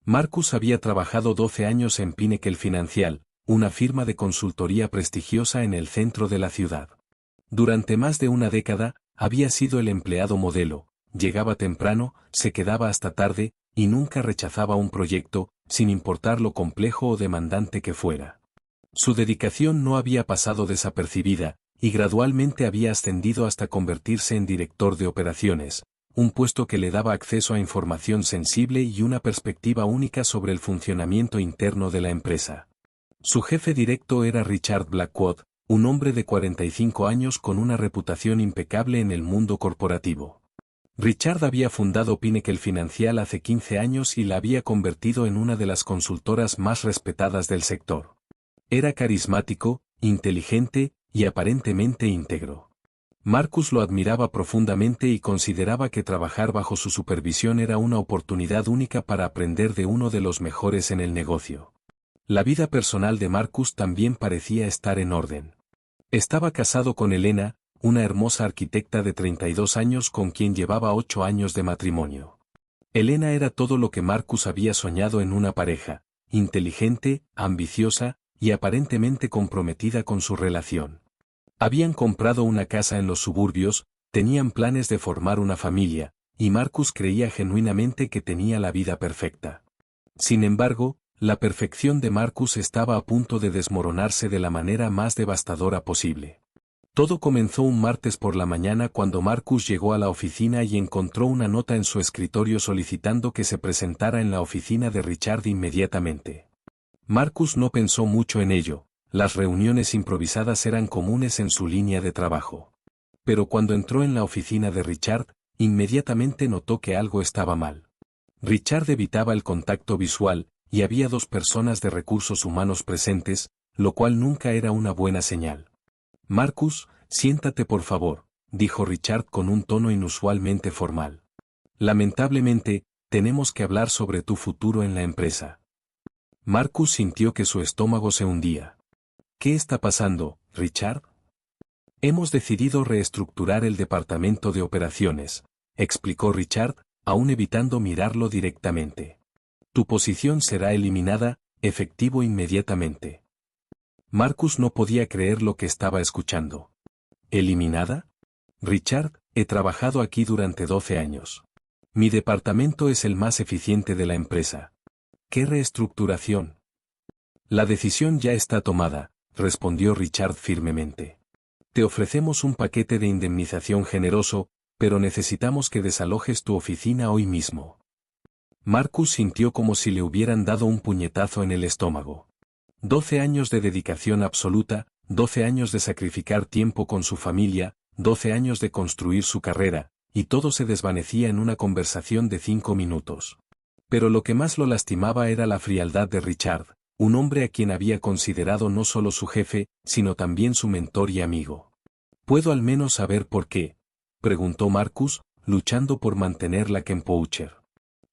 Marcus había trabajado 12 años en Pinnacle Financial, una firma de consultoría prestigiosa en el centro de la ciudad. Durante más de una década, había sido el empleado modelo, llegaba temprano, se quedaba hasta tarde, y nunca rechazaba un proyecto, sin importar lo complejo o demandante que fuera. Su dedicación no había pasado desapercibida, y gradualmente había ascendido hasta convertirse en director de operaciones, un puesto que le daba acceso a información sensible y una perspectiva única sobre el funcionamiento interno de la empresa. Su jefe directo era Richard Blackwood, un hombre de 45 años con una reputación impecable en el mundo corporativo. Richard había fundado Pinnacle Financial hace 15 años y la había convertido en una de las consultoras más respetadas del sector. Era carismático, inteligente y aparentemente íntegro. Marcus lo admiraba profundamente y consideraba que trabajar bajo su supervisión era una oportunidad única para aprender de uno de los mejores en el negocio. La vida personal de Marcus también parecía estar en orden. Estaba casado con Elena, una hermosa arquitecta de 32 años con quien llevaba 8 años de matrimonio. Elena era todo lo que Marcus había soñado en una pareja, inteligente, ambiciosa y aparentemente comprometida con su relación. Habían comprado una casa en los suburbios, tenían planes de formar una familia, y Marcus creía genuinamente que tenía la vida perfecta. Sin embargo, la perfección de Marcus estaba a punto de desmoronarse de la manera más devastadora posible. Todo comenzó un martes por la mañana cuando Marcus llegó a la oficina y encontró una nota en su escritorio solicitando que se presentara en la oficina de Richard inmediatamente. Marcus no pensó mucho en ello, las reuniones improvisadas eran comunes en su línea de trabajo. Pero cuando entró en la oficina de Richard, inmediatamente notó que algo estaba mal. Richard evitaba el contacto visual, y había 2 personas de recursos humanos presentes, lo cual nunca era una buena señal. Marcus, siéntate por favor, dijo Richard con un tono inusualmente formal. Lamentablemente, tenemos que hablar sobre tu futuro en la empresa. Marcus sintió que su estómago se hundía. ¿Qué está pasando, Richard? Hemos decidido reestructurar el departamento de operaciones, explicó Richard, aún evitando mirarlo directamente. Tu posición será eliminada, efectivo inmediatamente. Marcus no podía creer lo que estaba escuchando. ¿Eliminada? Richard, he trabajado aquí durante 12 años. Mi departamento es el más eficiente de la empresa. ¿Qué reestructuración? La decisión ya está tomada, respondió Richard firmemente. Te ofrecemos un paquete de indemnización generoso, pero necesitamos que desalojes tu oficina hoy mismo. Marcus sintió como si le hubieran dado un puñetazo en el estómago. 12 años de dedicación absoluta, 12 años de sacrificar tiempo con su familia, 12 años de construir su carrera, y todo se desvanecía en una conversación de 5 minutos. Pero lo que más lo lastimaba era la frialdad de Richard, un hombre a quien había considerado no solo su jefe, sino también su mentor y amigo. ¿Puedo al menos saber por qué?, preguntó Marcus, luchando por mantener la composure.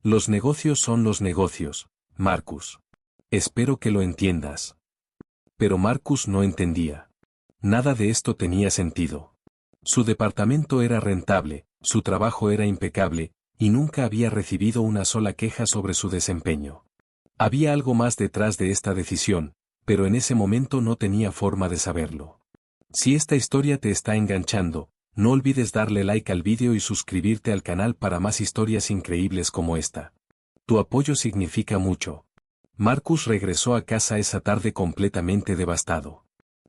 Los negocios son los negocios, Marcus. Espero que lo entiendas. Pero Marcus no entendía. Nada de esto tenía sentido. Su departamento era rentable, su trabajo era impecable, y nunca había recibido una sola queja sobre su desempeño. Había algo más detrás de esta decisión, pero en ese momento no tenía forma de saberlo. Si esta historia te está enganchando, no olvides darle like al vídeo y suscribirte al canal para más historias increíbles como esta. Tu apoyo significa mucho. Marcus regresó a casa esa tarde completamente devastado.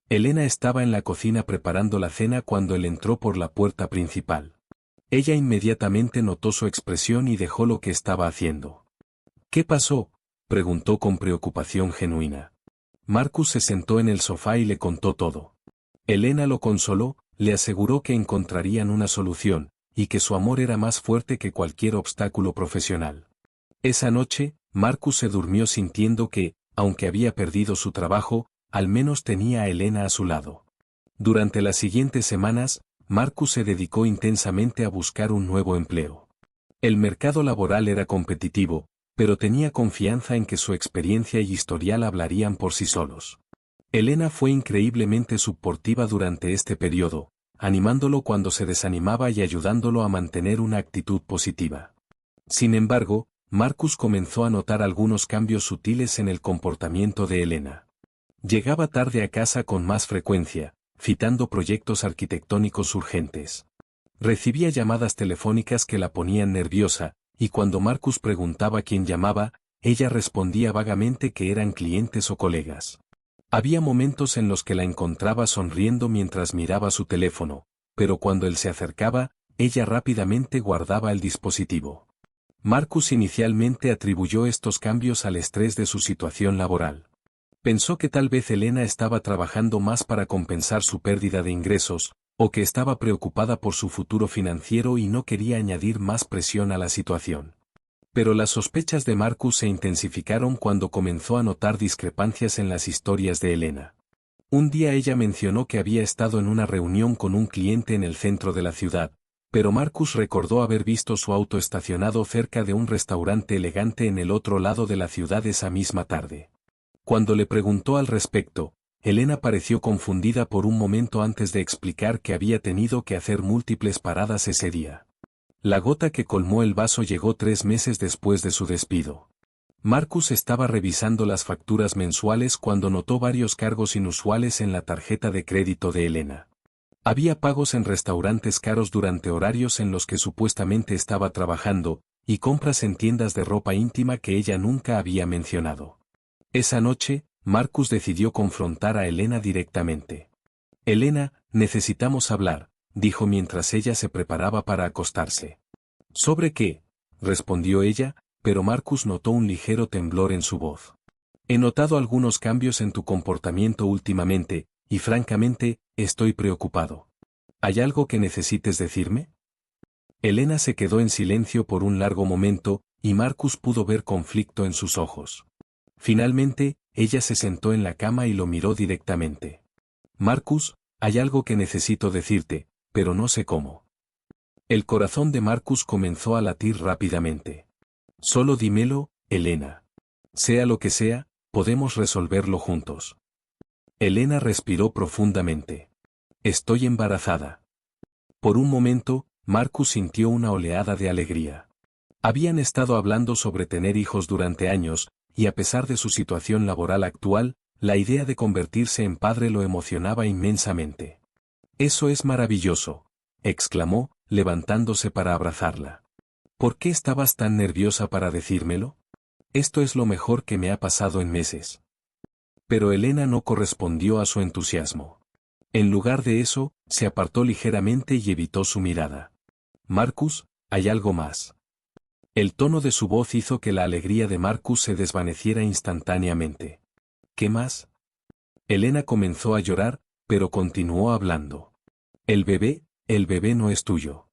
Elena estaba en la cocina preparando la cena cuando él entró por la puerta principal. Ella inmediatamente notó su expresión y dejó lo que estaba haciendo. ¿Qué pasó?, preguntó con preocupación genuina. Marcus se sentó en el sofá y le contó todo. Elena lo consoló, le aseguró que encontrarían una solución, y que su amor era más fuerte que cualquier obstáculo profesional. Esa noche, Marcus se durmió sintiendo que, aunque había perdido su trabajo, al menos tenía a Elena a su lado. Durante las siguientes semanas, Marcus se dedicó intensamente a buscar un nuevo empleo. El mercado laboral era competitivo, pero tenía confianza en que su experiencia y historial hablarían por sí solos. Elena fue increíblemente suportiva durante este periodo, animándolo cuando se desanimaba y ayudándolo a mantener una actitud positiva. Sin embargo, Marcus comenzó a notar algunos cambios sutiles en el comportamiento de Elena. Llegaba tarde a casa con más frecuencia, citando proyectos arquitectónicos urgentes. Recibía llamadas telefónicas que la ponían nerviosa, y cuando Marcus preguntaba quién llamaba, ella respondía vagamente que eran clientes o colegas. Había momentos en los que la encontraba sonriendo mientras miraba su teléfono, pero cuando él se acercaba, ella rápidamente guardaba el dispositivo. Marcus inicialmente atribuyó estos cambios al estrés de su situación laboral. Pensó que tal vez Elena estaba trabajando más para compensar su pérdida de ingresos, o que estaba preocupada por su futuro financiero y no quería añadir más presión a la situación. Pero las sospechas de Marcus se intensificaron cuando comenzó a notar discrepancias en las historias de Elena. Un día ella mencionó que había estado en una reunión con un cliente en el centro de la ciudad, pero Marcus recordó haber visto su auto estacionado cerca de un restaurante elegante en el otro lado de la ciudad esa misma tarde. Cuando le preguntó al respecto, Elena pareció confundida por un momento antes de explicar que había tenido que hacer múltiples paradas ese día. La gota que colmó el vaso llegó 3 meses después de su despido. Marcus estaba revisando las facturas mensuales cuando notó varios cargos inusuales en la tarjeta de crédito de Elena. Había pagos en restaurantes caros durante horarios en los que supuestamente estaba trabajando, y compras en tiendas de ropa íntima que ella nunca había mencionado. Esa noche, Marcus decidió confrontar a Elena directamente. «Elena, necesitamos hablar», dijo mientras ella se preparaba para acostarse. «¿Sobre qué?», respondió ella, pero Marcus notó un ligero temblor en su voz. «He notado algunos cambios en tu comportamiento últimamente, y francamente, estoy preocupado. ¿Hay algo que necesites decirme?». Elena se quedó en silencio por un largo momento, y Marcus pudo ver conflicto en sus ojos. Finalmente, ella se sentó en la cama y lo miró directamente. «Marcus, hay algo que necesito decirte, pero no sé cómo». El corazón de Marcus comenzó a latir rápidamente. «Solo dímelo, Elena. Sea lo que sea, podemos resolverlo juntos». Elena respiró profundamente. «Estoy embarazada». Por un momento, Marcus sintió una oleada de alegría. Habían estado hablando sobre tener hijos durante años, y a pesar de su situación laboral actual, la idea de convertirse en padre lo emocionaba inmensamente. «Eso es maravilloso», exclamó, levantándose para abrazarla. «¿Por qué estabas tan nerviosa para decírmelo? Esto es lo mejor que me ha pasado en meses». Pero Elena no correspondió a su entusiasmo. En lugar de eso, se apartó ligeramente y evitó su mirada. «Marcus, hay algo más». El tono de su voz hizo que la alegría de Marcus se desvaneciera instantáneamente. «¿Qué más?». Elena comenzó a llorar, pero continuó hablando. El bebé no es tuyo».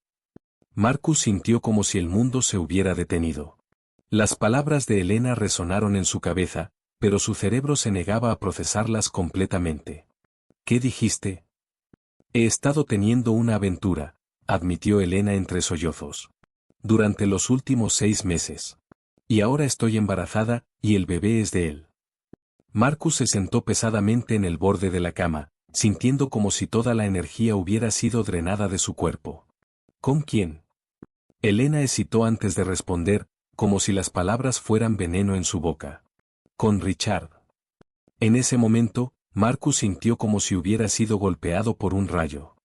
Marcus sintió como si el mundo se hubiera detenido. Las palabras de Elena resonaron en su cabeza, pero su cerebro se negaba a procesarlas completamente. «¿Qué dijiste?». «He estado teniendo una aventura», admitió Elena entre sollozos. «Durante los últimos 6 meses. Y ahora estoy embarazada, y el bebé es de él». Marcus se sentó pesadamente en el borde de la cama, sintiendo como si toda la energía hubiera sido drenada de su cuerpo. «¿Con quién?». Elena hesitó antes de responder, como si las palabras fueran veneno en su boca. «Con Richard». En ese momento, Marcus sintió como si hubiera sido golpeado por un rayo.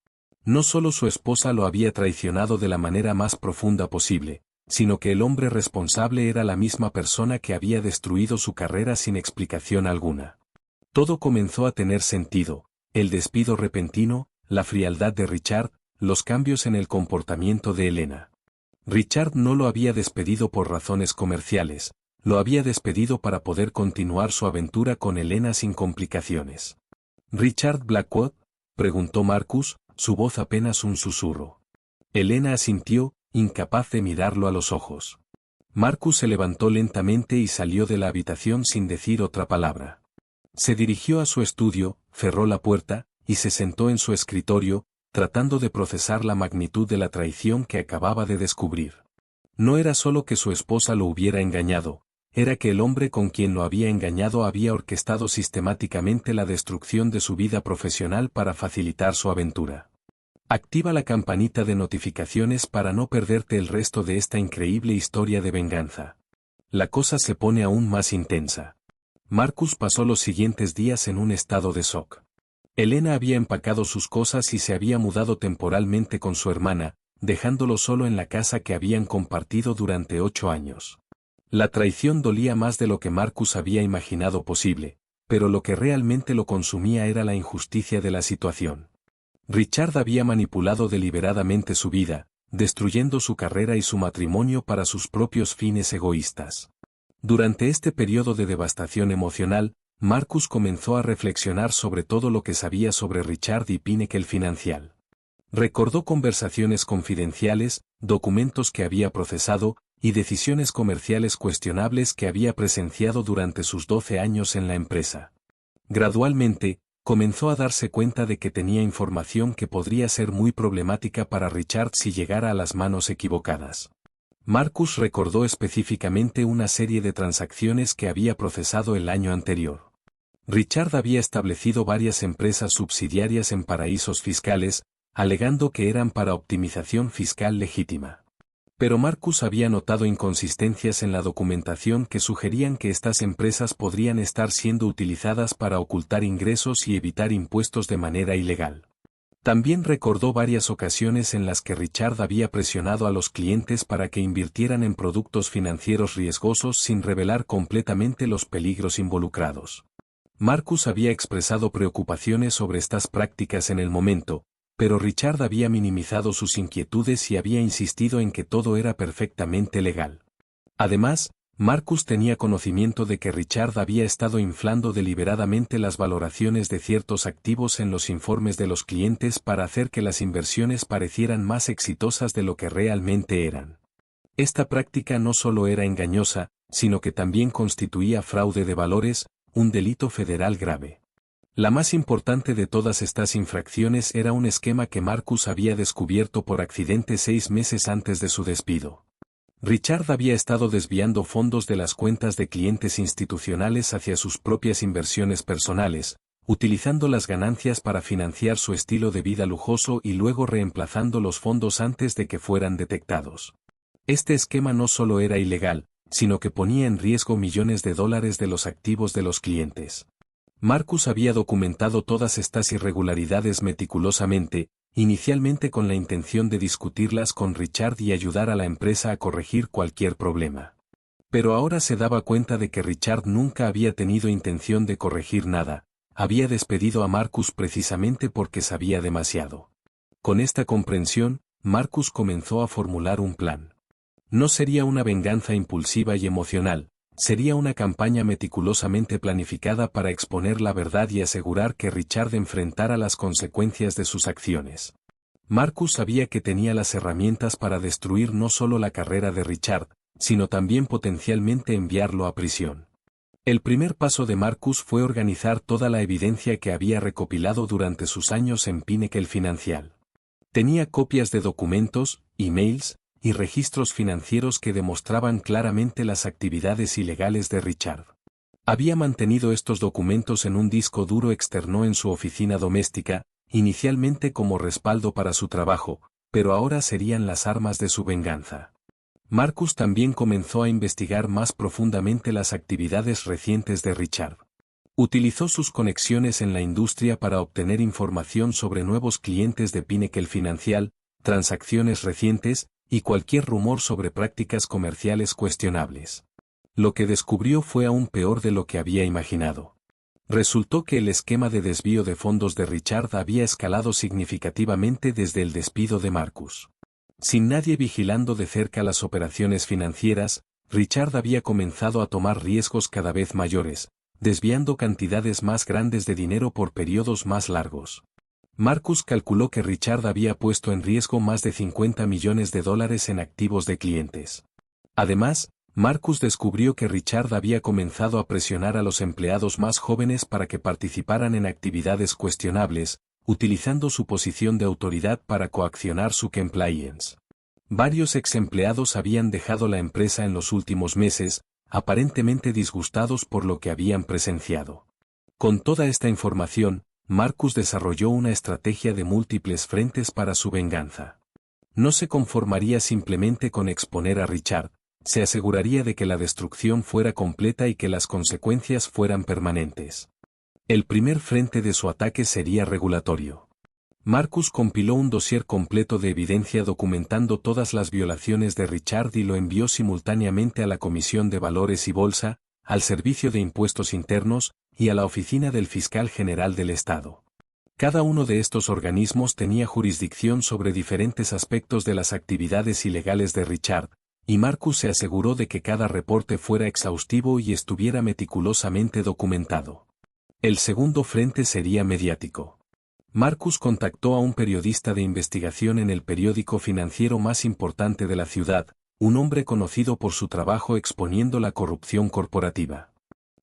No solo su esposa lo había traicionado de la manera más profunda posible, sino que el hombre responsable era la misma persona que había destruido su carrera sin explicación alguna. Todo comenzó a tener sentido: el despido repentino, la frialdad de Richard, los cambios en el comportamiento de Elena. Richard no lo había despedido por razones comerciales, lo había despedido para poder continuar su aventura con Elena sin complicaciones. «¿Richard Blackwood?», preguntó Marcus, su voz apenas un susurro. Elena asintió, incapaz de mirarlo a los ojos. Marcus se levantó lentamente y salió de la habitación sin decir otra palabra. Se dirigió a su estudio, cerró la puerta, y se sentó en su escritorio, tratando de procesar la magnitud de la traición que acababa de descubrir. No era solo que su esposa lo hubiera engañado, era que el hombre con quien lo había engañado había orquestado sistemáticamente la destrucción de su vida profesional para facilitar su aventura. Activa la campanita de notificaciones para no perderte el resto de esta increíble historia de venganza. la cosa se pone aún más intensa. Marcus pasó los siguientes días en un estado de shock. Elena había empacado sus cosas y se había mudado temporalmente con su hermana, dejándolo solo en la casa que habían compartido durante 8 años. La traición dolía más de lo que Marcus había imaginado posible, pero lo que realmente lo consumía era la injusticia de la situación. Richard había manipulado deliberadamente su vida, destruyendo su carrera y su matrimonio para sus propios fines egoístas. Durante este periodo de devastación emocional, Marcus comenzó a reflexionar sobre todo lo que sabía sobre Richard y Pinnacle Financial. Recordó conversaciones confidenciales, documentos que había procesado, y decisiones comerciales cuestionables que había presenciado durante sus 12 años en la empresa. Gradualmente, comenzó a darse cuenta de que tenía información que podría ser muy problemática para Richard si llegara a las manos equivocadas. Marcus recordó específicamente una serie de transacciones que había procesado el año anterior. Richard había establecido varias empresas subsidiarias en paraísos fiscales, alegando que eran para optimización fiscal legítima. Pero Marcus había notado inconsistencias en la documentación que sugerían que estas empresas podrían estar siendo utilizadas para ocultar ingresos y evitar impuestos de manera ilegal. También recordó varias ocasiones en las que Richard había presionado a los clientes para que invirtieran en productos financieros riesgosos sin revelar completamente los peligros involucrados. Marcus había expresado preocupaciones sobre estas prácticas en el momento, pero Richard había minimizado sus inquietudes y había insistido en que todo era perfectamente legal. Además, Marcus tenía conocimiento de que Richard había estado inflando deliberadamente las valoraciones de ciertos activos en los informes de los clientes para hacer que las inversiones parecieran más exitosas de lo que realmente eran. Esta práctica no solo era engañosa, sino que también constituía fraude de valores, un delito federal grave. La más importante de todas estas infracciones era un esquema que Marcus había descubierto por accidente 6 meses antes de su despido. Richard había estado desviando fondos de las cuentas de clientes institucionales hacia sus propias inversiones personales, utilizando las ganancias para financiar su estilo de vida lujoso y luego reemplazando los fondos antes de que fueran detectados. Este esquema no solo era ilegal, sino que ponía en riesgo millones de dólares de los activos de los clientes. Marcus había documentado todas estas irregularidades meticulosamente, inicialmente con la intención de discutirlas con Richard y ayudar a la empresa a corregir cualquier problema. Pero ahora se daba cuenta de que Richard nunca había tenido intención de corregir nada, había despedido a Marcus precisamente porque sabía demasiado. Con esta comprensión, Marcus comenzó a formular un plan. No sería una venganza impulsiva y emocional, sería una campaña meticulosamente planificada para exponer la verdad y asegurar que Richard enfrentara las consecuencias de sus acciones. Marcus sabía que tenía las herramientas para destruir no solo la carrera de Richard, sino también potencialmente enviarlo a prisión. El primer paso de Marcus fue organizar toda la evidencia que había recopilado durante sus años en Pinnacle Financial. Tenía copias de documentos, emails, y registros financieros que demostraban claramente las actividades ilegales de Richard. Había mantenido estos documentos en un disco duro externo en su oficina doméstica, inicialmente como respaldo para su trabajo, pero ahora serían las armas de su venganza. Marcus también comenzó a investigar más profundamente las actividades recientes de Richard. Utilizó sus conexiones en la industria para obtener información sobre nuevos clientes de Pinnacle Financial, transacciones recientes, y cualquier rumor sobre prácticas comerciales cuestionables. Lo que descubrió fue aún peor de lo que había imaginado. Resultó que el esquema de desvío de fondos de Richard había escalado significativamente desde el despido de Marcus. Sin nadie vigilando de cerca las operaciones financieras, Richard había comenzado a tomar riesgos cada vez mayores, desviando cantidades más grandes de dinero por periodos más largos. Marcus calculó que Richard había puesto en riesgo más de $50 millones en activos de clientes. Además, Marcus descubrió que Richard había comenzado a presionar a los empleados más jóvenes para que participaran en actividades cuestionables, utilizando su posición de autoridad para coaccionar su compliance. Varios ex empleados habían dejado la empresa en los últimos meses, aparentemente disgustados por lo que habían presenciado. Con toda esta información, Marcus desarrolló una estrategia de múltiples frentes para su venganza. No se conformaría simplemente con exponer a Richard, Se aseguraría de que la destrucción fuera completa y que las consecuencias fueran permanentes. El primer frente de su ataque sería regulatorio. Marcus compiló un dossier completo de evidencia documentando todas las violaciones de Richard y lo envió simultáneamente a la Comisión de Valores y Bolsa, al Servicio de Impuestos Internos, y a la Oficina del Fiscal General del Estado. Cada uno de estos organismos tenía jurisdicción sobre diferentes aspectos de las actividades ilegales de Richard, y Marcus se aseguró de que cada reporte fuera exhaustivo y estuviera meticulosamente documentado. El segundo frente sería mediático. Marcus contactó a un periodista de investigación en el periódico financiero más importante de la ciudad, un hombre conocido por su trabajo exponiendo la corrupción corporativa.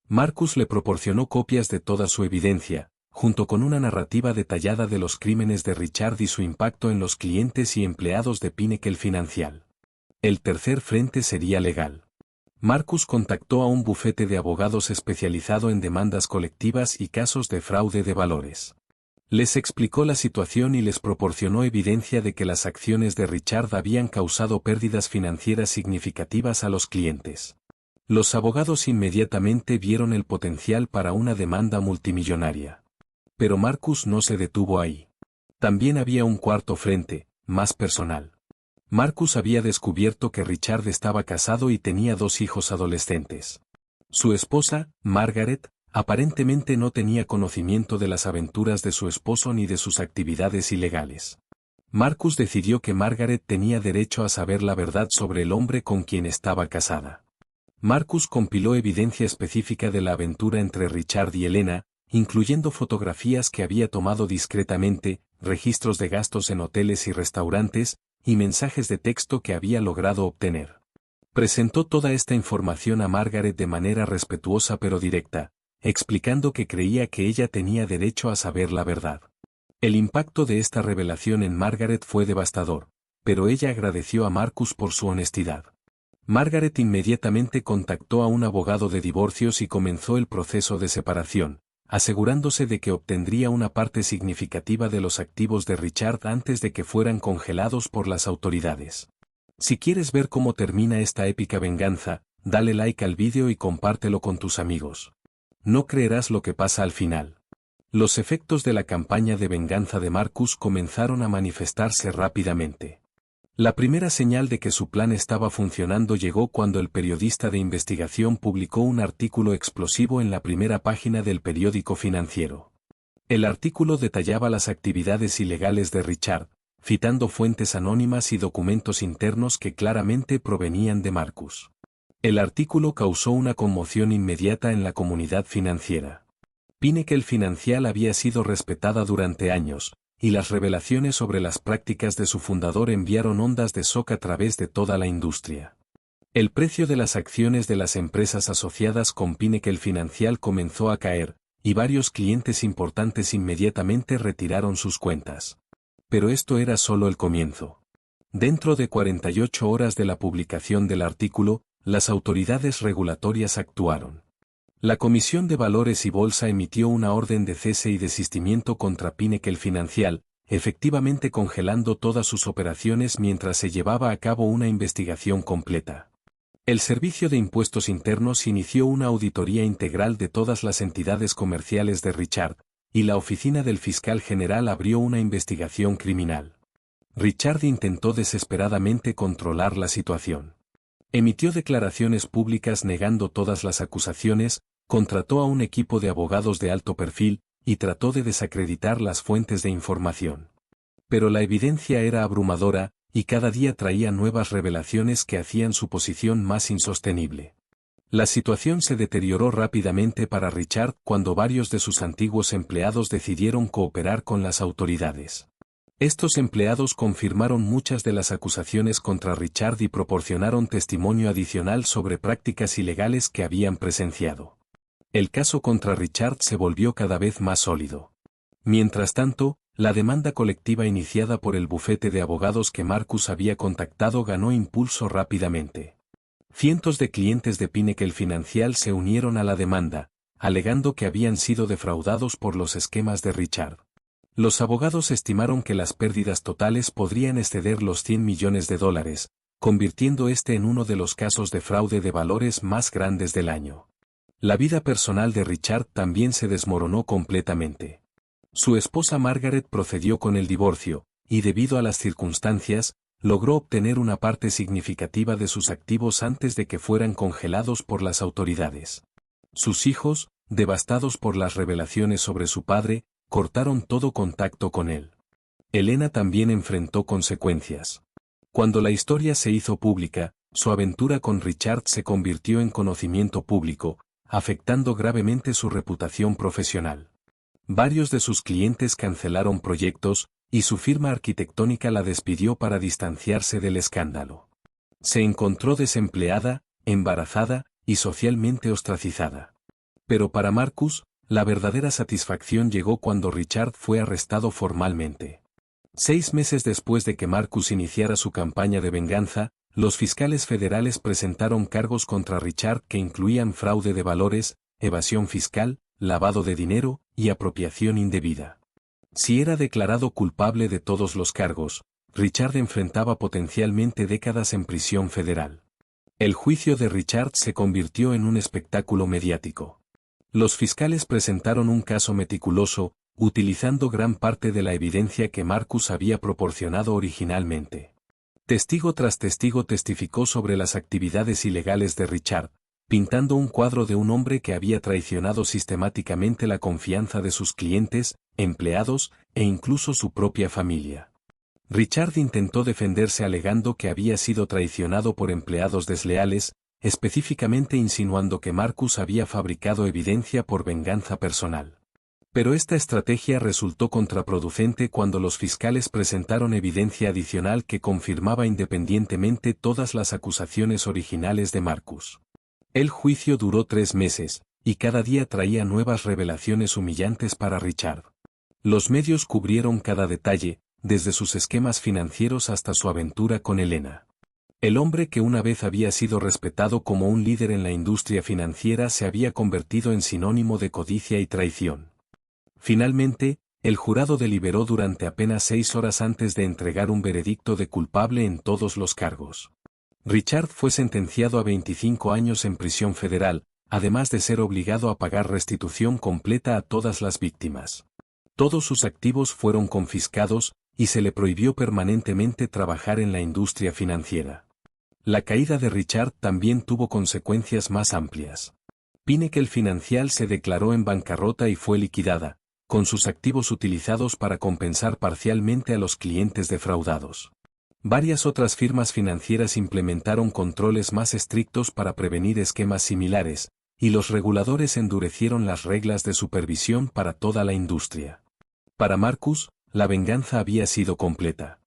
Marcus le proporcionó copias de toda su evidencia, junto con una narrativa detallada de los crímenes de Richard y su impacto en los clientes y empleados de Pinnacle Financial. El tercer frente sería legal. Marcus contactó a un bufete de abogados especializado en demandas colectivas y casos de fraude de valores. Les explicó la situación y les proporcionó evidencia de que las acciones de Richard habían causado pérdidas financieras significativas a los clientes. Los abogados inmediatamente vieron el potencial para una demanda multimillonaria. Pero Marcus no se detuvo ahí. También había un cuarto frente, más personal. Marcus había descubierto que Richard estaba casado y tenía 2 hijos adolescentes. Su esposa, Margaret, aparentemente no tenía conocimiento de las aventuras de su esposo ni de sus actividades ilegales. Marcus decidió que Margaret tenía derecho a saber la verdad sobre el hombre con quien estaba casada. Marcus compiló evidencia específica de la aventura entre Richard y Helena, incluyendo fotografías que había tomado discretamente, registros de gastos en hoteles y restaurantes, y mensajes de texto que había logrado obtener. Presentó toda esta información a Margaret de manera respetuosa pero directa, explicando que creía que ella tenía derecho a saber la verdad. El impacto de esta revelación en Margaret fue devastador, pero ella agradeció a Marcus por su honestidad. Margaret inmediatamente contactó a un abogado de divorcios y comenzó el proceso de separación, asegurándose de que obtendría una parte significativa de los activos de Richard antes de que fueran congelados por las autoridades. Si quieres ver cómo termina esta épica venganza, dale like al vídeo y compártelo con tus amigos. No creerás lo que pasa al final. Los efectos de la campaña de venganza de Marcus comenzaron a manifestarse rápidamente. La primera señal de que su plan estaba funcionando llegó cuando el periodista de investigación publicó un artículo explosivo en la primera página del periódico financiero. El artículo detallaba las actividades ilegales de Richard, citando fuentes anónimas y documentos internos que claramente provenían de Marcus. El artículo causó una conmoción inmediata en la comunidad financiera. Pinnacle Financial había sido respetada durante años, y las revelaciones sobre las prácticas de su fundador enviaron ondas de shock a través de toda la industria. El precio de las acciones de las empresas asociadas con Pinnacle Financial comenzó a caer, y varios clientes importantes inmediatamente retiraron sus cuentas. Pero esto era solo el comienzo. Dentro de 48 horas de la publicación del artículo, las autoridades regulatorias actuaron. La Comisión de Valores y Bolsa emitió una orden de cese y desistimiento contra Pinnacle Financial, efectivamente congelando todas sus operaciones mientras se llevaba a cabo una investigación completa. El Servicio de Impuestos Internos inició una auditoría integral de todas las entidades comerciales de Richard, y la Oficina del Fiscal General abrió una investigación criminal. Richard intentó desesperadamente controlar la situación. Emitió declaraciones públicas negando todas las acusaciones, contrató a un equipo de abogados de alto perfil, y trató de desacreditar las fuentes de información. Pero la evidencia era abrumadora, y cada día traía nuevas revelaciones que hacían su posición más insostenible. La situación se deterioró rápidamente para Richard cuando varios de sus antiguos empleados decidieron cooperar con las autoridades. Estos empleados confirmaron muchas de las acusaciones contra Richard y proporcionaron testimonio adicional sobre prácticas ilegales que habían presenciado. El caso contra Richard se volvió cada vez más sólido. Mientras tanto, la demanda colectiva iniciada por el bufete de abogados que Marcus había contactado ganó impulso rápidamente. Cientos de clientes de Pinnacle Financial se unieron a la demanda, alegando que habían sido defraudados por los esquemas de Richard. Los abogados estimaron que las pérdidas totales podrían exceder los $100 millones, convirtiendo este en uno de los casos de fraude de valores más grandes del año. La vida personal de Richard también se desmoronó completamente. Su esposa Margaret procedió con el divorcio, y debido a las circunstancias, logró obtener una parte significativa de sus activos antes de que fueran congelados por las autoridades. Sus hijos, devastados por las revelaciones sobre su padre, cortaron todo contacto con él. Elena también enfrentó consecuencias. Cuando la historia se hizo pública, su aventura con Richard se convirtió en conocimiento público, afectando gravemente su reputación profesional. Varios de sus clientes cancelaron proyectos, y su firma arquitectónica la despidió para distanciarse del escándalo. Se encontró desempleada, embarazada, y socialmente ostracizada. Pero para Marcus, la verdadera satisfacción llegó cuando Richard fue arrestado formalmente. 6 meses después de que Marcus iniciara su campaña de venganza, los fiscales federales presentaron cargos contra Richard que incluían fraude de valores, evasión fiscal, lavado de dinero y apropiación indebida. Si era declarado culpable de todos los cargos, Richard enfrentaba potencialmente décadas en prisión federal. El juicio de Richard se convirtió en un espectáculo mediático. Los fiscales presentaron un caso meticuloso, utilizando gran parte de la evidencia que Marcus había proporcionado originalmente. Testigo tras testigo testificó sobre las actividades ilegales de Richard, pintando un cuadro de un hombre que había traicionado sistemáticamente la confianza de sus clientes, empleados, e incluso su propia familia. Richard intentó defenderse alegando que había sido traicionado por empleados desleales, específicamente insinuando que Marcus había fabricado evidencia por venganza personal. Pero esta estrategia resultó contraproducente cuando los fiscales presentaron evidencia adicional que confirmaba independientemente todas las acusaciones originales de Marcus. El juicio duró 3 meses, y cada día traía nuevas revelaciones humillantes para Richard. Los medios cubrieron cada detalle, desde sus esquemas financieros hasta su aventura con Elena. El hombre que una vez había sido respetado como un líder en la industria financiera se había convertido en sinónimo de codicia y traición. Finalmente, el jurado deliberó durante apenas 6 horas antes de entregar un veredicto de culpable en todos los cargos. Richard fue sentenciado a 25 años en prisión federal, además de ser obligado a pagar restitución completa a todas las víctimas. Todos sus activos fueron confiscados, y se le prohibió permanentemente trabajar en la industria financiera. La caída de Richard también tuvo consecuencias más amplias. Pinnacle Financial se declaró en bancarrota y fue liquidada, con sus activos utilizados para compensar parcialmente a los clientes defraudados. Varias otras firmas financieras implementaron controles más estrictos para prevenir esquemas similares, y los reguladores endurecieron las reglas de supervisión para toda la industria. Para Marcus, la venganza había sido completa.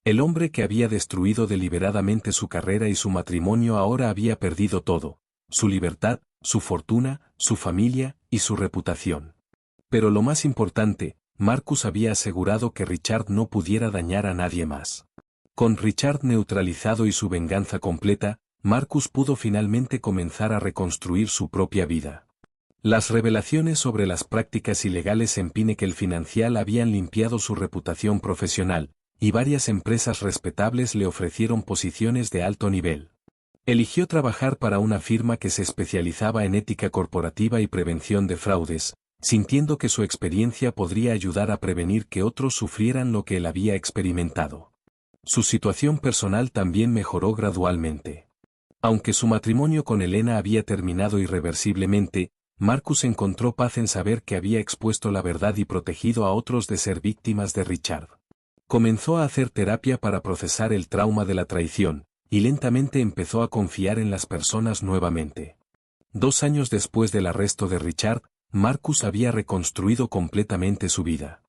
El hombre que había destruido deliberadamente su carrera y su matrimonio ahora había perdido todo: su libertad, su fortuna, su familia y su reputación. Pero lo más importante, Marcus había asegurado que Richard no pudiera dañar a nadie más. Con Richard neutralizado y su venganza completa, Marcus pudo finalmente comenzar a reconstruir su propia vida. Las revelaciones sobre las prácticas ilegales en Pinnacle Financial habían limpiado su reputación profesional, y varias empresas respetables le ofrecieron posiciones de alto nivel. Eligió trabajar para una firma que se especializaba en ética corporativa y prevención de fraudes, sintiendo que su experiencia podría ayudar a prevenir que otros sufrieran lo que él había experimentado. Su situación personal también mejoró gradualmente. Aunque su matrimonio con Elena había terminado irreversiblemente, Marcus encontró paz en saber que había expuesto la verdad y protegido a otros de ser víctimas de Richard. Comenzó a hacer terapia para procesar el trauma de la traición, y lentamente empezó a confiar en las personas nuevamente. 2 años después del arresto de Richard, Marcus había reconstruido completamente su vida.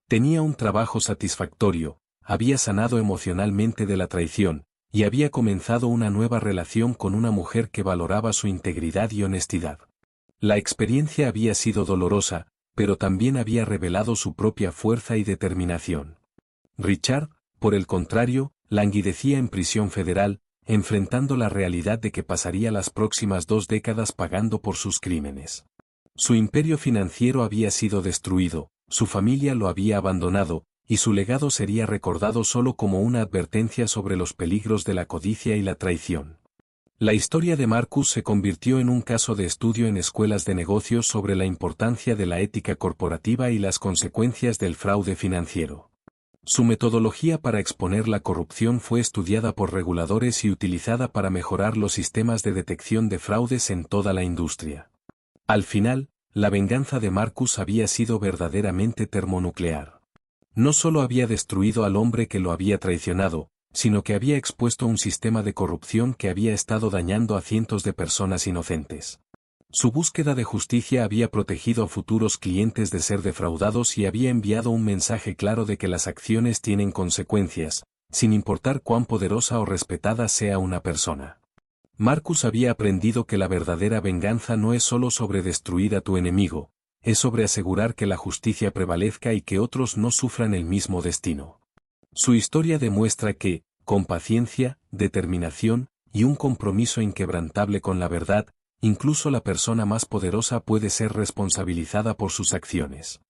Tenía un trabajo satisfactorio, había sanado emocionalmente de la traición, y había comenzado una nueva relación con una mujer que valoraba su integridad y honestidad. La experiencia había sido dolorosa, pero también había revelado su propia fuerza y determinación. Richard, por el contrario, languidecía en prisión federal, enfrentando la realidad de que pasaría las próximas 2 décadas pagando por sus crímenes. Su imperio financiero había sido destruido, su familia lo había abandonado, y su legado sería recordado solo como una advertencia sobre los peligros de la codicia y la traición. La historia de Marcus se convirtió en un caso de estudio en escuelas de negocios sobre la importancia de la ética corporativa y las consecuencias del fraude financiero. Su metodología para exponer la corrupción fue estudiada por reguladores y utilizada para mejorar los sistemas de detección de fraudes en toda la industria. Al final, la venganza de Marcus había sido verdaderamente termonuclear. No solo había destruido al hombre que lo había traicionado, sino que había expuesto un sistema de corrupción que había estado dañando a cientos de personas inocentes. Su búsqueda de justicia había protegido a futuros clientes de ser defraudados y había enviado un mensaje claro de que las acciones tienen consecuencias, sin importar cuán poderosa o respetada sea una persona. Marcus había aprendido que la verdadera venganza no es solo sobre destruir a tu enemigo, es sobre asegurar que la justicia prevalezca y que otros no sufran el mismo destino. Su historia demuestra que, con paciencia, determinación y un compromiso inquebrantable con la verdad, incluso la persona más poderosa puede ser responsabilizada por sus acciones.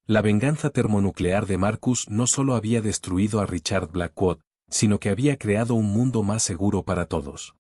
La venganza termonuclear de Marcus no solo había destruido a Richard Blackwood, sino que había creado un mundo más seguro para todos.